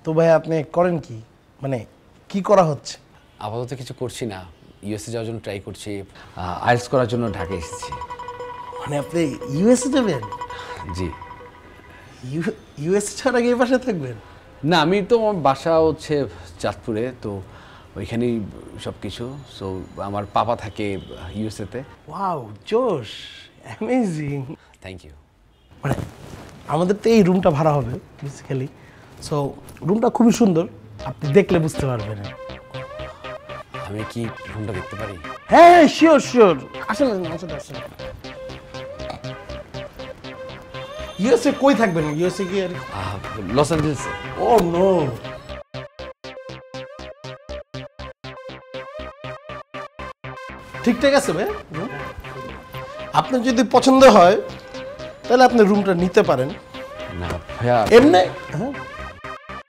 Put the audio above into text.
তো ভাই আপনি করেন কি, মানে কি করা হচ্ছে? আপাতত কিছু করছি না, ইউএসএ যাওয়ার জন্য ট্রাই করছি, আইএলটিএস করার জন্য ঢাকা এসেছি। মানে আপনি ইউএসএ যাবেন? জি। ইউএসএ ছাড়া গিয়ে পাশে থাকবেন? না, আমি তো আমার বাসা হচ্ছে চাঁদপুরে, তো ওইখানেই সব কিছু। সো আমার পাপা থাকে ইউএসএতে। ওয়াও, জোশ, অ্যামেজিং। Thank you. মানে আমাদের তো এই রুমটা ভাড়া হবে বেসিক্যালি, সো রুমটা খুবই সুন্দর, আপনি দেখলে বুঝতে পারবেন। আমি কি রুমটা দেখতে পারি? হ্যাঁ শিওর শিওর, আসেন আসেন আসেন। ইউএসএ কই থাকবেন? ইউএসএ কি আর লস অ্যাঞ্জেলেসে। ও নো, ঠিকঠাক আছে ভাই। আপনার যদি পছন্দ হয় তাহলে আপনি রুমটা নিতে পারেন। না ভাইয়া, এমনি হ্যাঁ